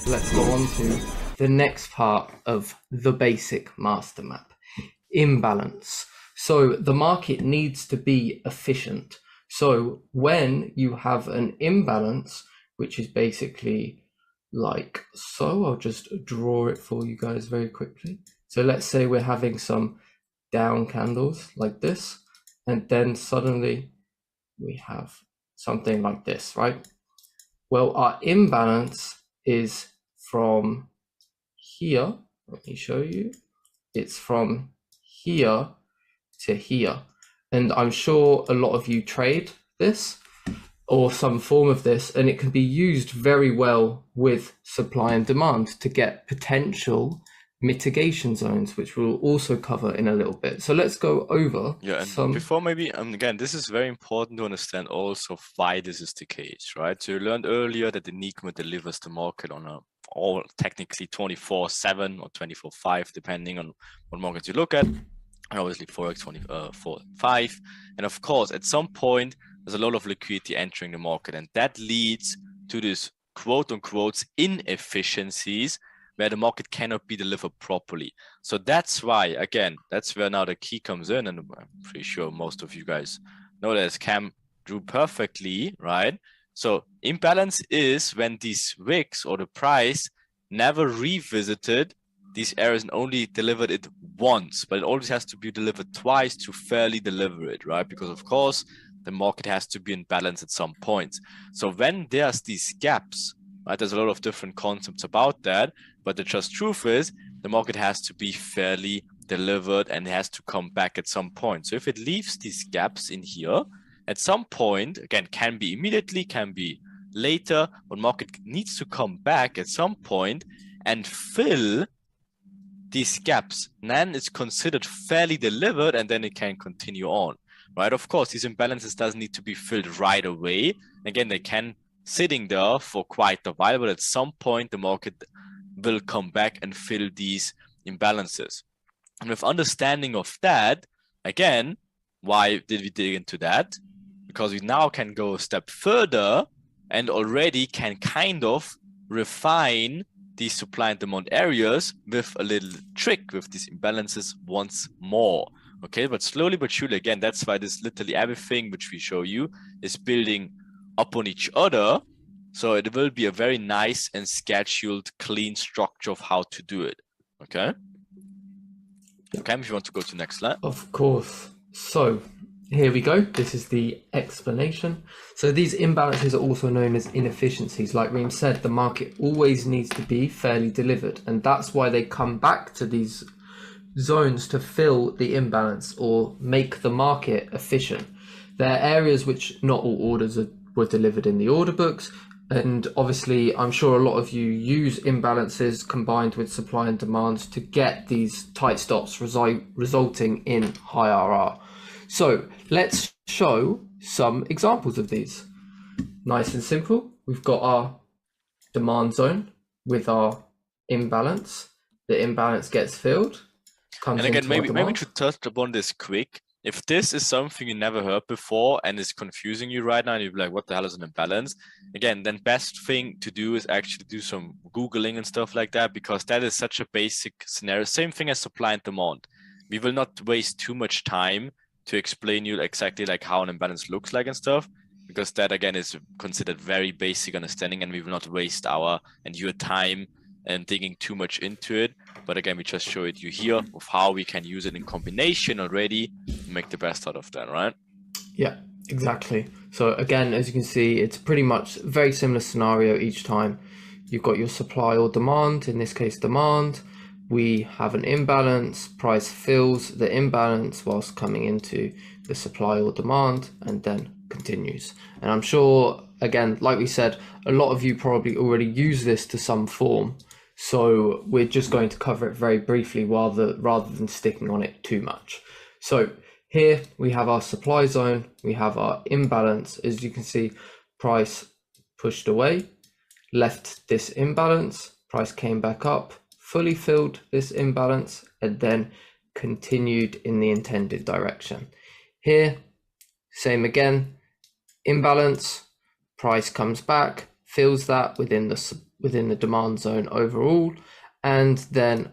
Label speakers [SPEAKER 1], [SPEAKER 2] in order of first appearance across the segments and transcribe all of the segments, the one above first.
[SPEAKER 1] let's go on to the next part of the basic master map, imbalance. So the market needs to be efficient. So when you have an imbalance, which is basically like so, I'll just draw it for you guys very quickly. So let's say we're having some down candles like this, and then suddenly we have something like this, right? Well, our imbalance is from here. Let me show you. It's from here to here. And I'm sure a lot of you trade this or some form of this, and it can be used very well with supply and demand to get potential mitigation zones, which we'll also cover in a little bit. So let's go over
[SPEAKER 2] and before maybe, again, this is very important to understand also why this is the case, right? So you learned earlier that Enigma delivers the market on a all technically 24/7 or 24/5, depending on what markets you look at. And obviously Forex 24/5. And of course, at some point, there's a lot of liquidity entering the market, and that leads to this quote unquote inefficiencies where the market cannot be delivered properly. So that's why, again, that's where now the key comes in, and I'm pretty sure most of you guys know that, as Cam drew perfectly, right? So imbalance is when these wicks or the price never revisited these areas and only delivered it once, but it always has to be delivered twice to fairly deliver it, right? Because of course, the market has to be in balance at some point. So when there's these gaps, right, there's a lot of different concepts about that, but the just truth is the market has to be fairly delivered and has to come back at some point. So if it leaves these gaps in here, at some point, again, can be immediately, can be later, but market needs to come back at some point and fill these gaps. Then it's considered fairly delivered, and then it can continue on, right? Of course, these imbalances doesn't need to be filled right away. Again, they can sitting there for quite a while, but at some point the market will come back and fill these imbalances. And with understanding of that, again, why did we dig into that? Because we now can go a step further and already can kind of refine these supply and demand areas with a little trick with these imbalances once more. Okay, but slowly but surely, again, that's why this literally everything which we show you is building upon each other. So it will be a very nice and scheduled, clean structure of how to do it. Okay. Okay, if you want to go to the next slide.
[SPEAKER 1] Of course. So here we go. This is the explanation. So these imbalances are also known as inefficiencies. Like Reem said, the market always needs to be fairly delivered. And that's why they come back to these zones to fill the imbalance or make the market efficient. There are areas which not all orders were delivered in the order books. And obviously, I'm sure a lot of you use imbalances combined with supply and demand to get these tight stops resulting in high RR. So let's show some examples of these. Nice and simple. We've got our demand zone with our imbalance. The imbalance gets filled.
[SPEAKER 2] And again, maybe to touch upon this quick. If this is something you never heard before and is confusing you right now, and you're like, what the hell is an imbalance? Again, then best thing to do is actually do some Googling and stuff like that, because that is such a basic scenario. Same thing as supply and demand. We will not waste too much time to explain you exactly like how an imbalance looks like and stuff, because that again is considered very basic understanding, and we will not waste our and your time and digging too much into it. But again, we just show it you here of how we can use it in combination already to make the best out of that, right?
[SPEAKER 1] Yeah, exactly. So again, as you can see, it's pretty much a very similar scenario each time. You've got your supply or demand, in this case demand. We have an imbalance, price fills the imbalance whilst coming into the supply or demand, and then continues. And I'm sure, again, like we said, a lot of you probably already use this to some form. So we're just going to cover it very briefly rather than sticking on it too much. So here we have our supply zone, we have our imbalance. As you can see, price pushed away, left this imbalance, price came back up, fully filled this imbalance, and then continued in the intended direction. Here, same again, imbalance, price comes back, fills that within the within the demand zone overall, and then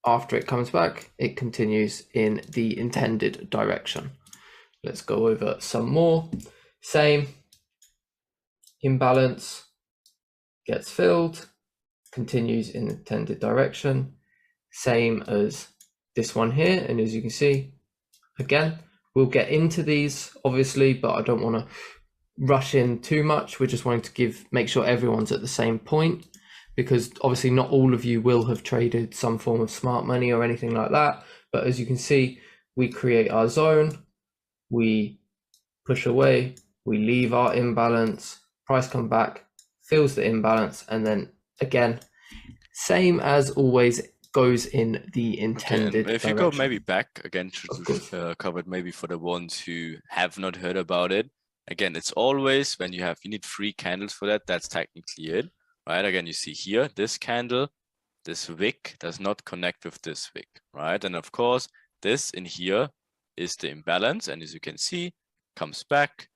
[SPEAKER 1] after it comes back, it continues in the intended direction. Let's go over some more. Same, imbalance gets filled, continues in the intended direction. Same as this one here, and as you can see, again, we'll get into these obviously, but I don't want to rush in too much. We're just wanting to make sure everyone's at the same point, because obviously not all of you will have traded some form of smart money or anything like that. But as you can see, we create our zone, we push away, we leave our imbalance, price come back, fills the imbalance, and then again, same as always, goes in the intended
[SPEAKER 2] if
[SPEAKER 1] direction.
[SPEAKER 2] you go maybe back again to cover it, maybe for the ones who have not heard about it. Again, it's always when you need 3 candles for that. That's technically it, right? Again, you see here, this candle, this wick does not connect with this wick, right? And of course, this in here is the imbalance. And as you can see, comes back,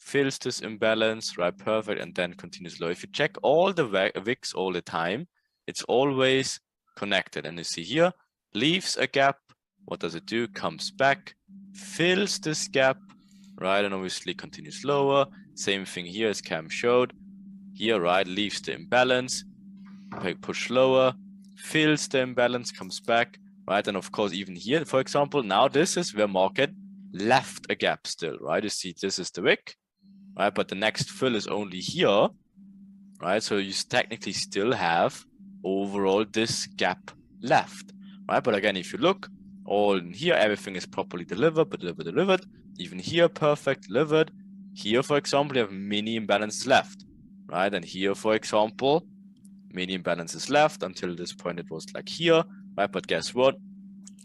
[SPEAKER 2] fills this imbalance, right? Perfect. And then continues low. If you check all the wicks all the time, it's always connected. And you see here, leaves a gap. What does it do? Comes back, fills this gap, right? And obviously continues lower. Same thing here as Cam showed. Here, right, leaves the imbalance, push lower, fills the imbalance, comes back, right? And of course, even here, for example, now this is where market left a gap still, right? You see, this is the wick, right? But the next fill is only here, right? So you technically still have overall this gap left, right? But again, if you look, all in here, everything is properly delivered, but delivered. Even here, perfect, delivered. Here, for example, you have mini imbalances left, right? And here, for example, mini imbalances left until this point. It was like here, right? But guess what?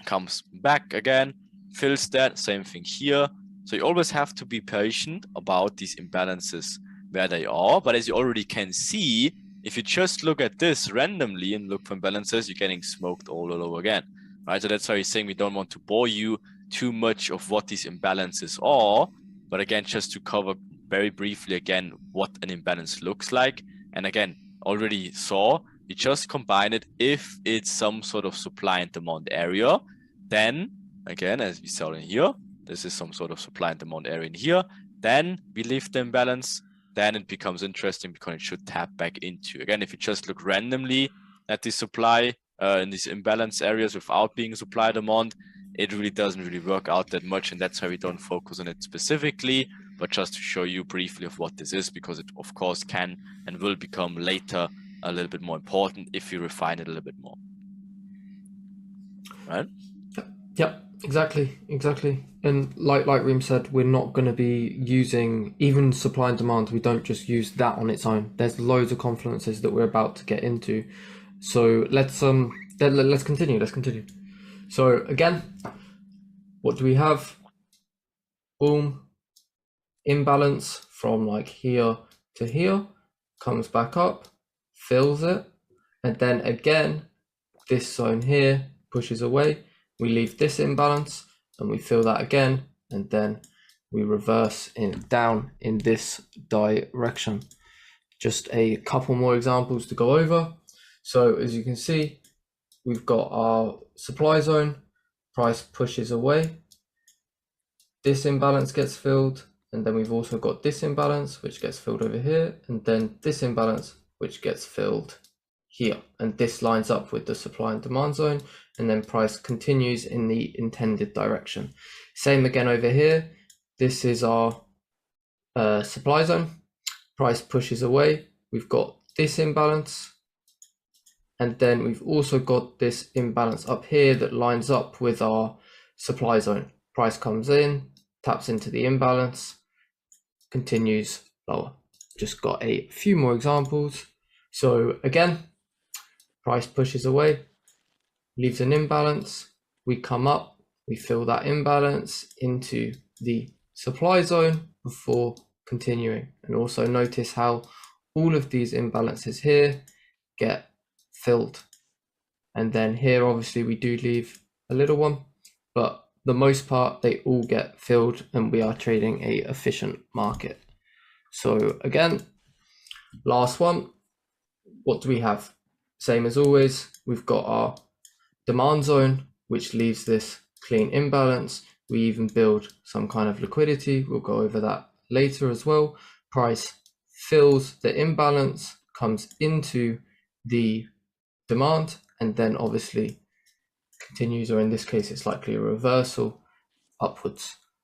[SPEAKER 2] Comes back again, fills that. Same thing here. So you always have to be patient about these imbalances where they are. But as you already can see, if you just look at this randomly and look for imbalances, you're getting smoked all over again, right? So that's why he's saying we don't want to bore you too much of what these imbalances are. But again, just to cover very briefly again what an imbalance looks like. And again, already saw, we just combine it if it's some sort of supply and demand area. Then again, as we saw in here, this is some sort of supply and demand area in here. Then we leave the imbalance. Then it becomes interesting because it should tap back into. Again, if you just look randomly at the supply in these imbalance areas without being supply demand, it really doesn't really work out that much. And that's why we don't focus on it specifically, but just to show you briefly of what this is, because it of course can and will become later a little bit more important if you refine it a little bit more. Right?
[SPEAKER 1] Yep, exactly. And like REIM said, we're not going to be using even supply and demand. We don't just use that on its own. There's loads of confluences that we're about to get into. So let's continue. So again, what do we have? Boom, imbalance from like here to here, comes back up, fills it, and then again, this zone here pushes away. We leave this imbalance and we fill that again, and then we reverse down in this direction. Just a couple more examples to go over. So as you can see, we've got our supply zone, price pushes away, this imbalance gets filled, and then we've also got this imbalance which gets filled over here, and then this imbalance which gets filled here, and this lines up with the supply and demand zone, and then price continues in the intended direction. Same again over here. This is our supply zone, price pushes away, we've got this imbalance, and then we've also got this imbalance up here that lines up with our supply zone. Price comes in, taps into the imbalance, continues lower. Just got a few more examples. So again, price pushes away, leaves an imbalance, we come up, we fill that imbalance into the supply zone before continuing. And also notice how all of these imbalances here get filled. And then here, obviously, we do leave a little one, but the most part, they all get filled, and we are trading a efficient market. So again, last one, what do we have? Same as always, we've got our demand zone, which leaves this clean imbalance. We even build some kind of liquidity. We'll go over that later as well. Price fills the imbalance, comes into the demand, and then obviously continues, or in this case, it's likely a reversal upwards.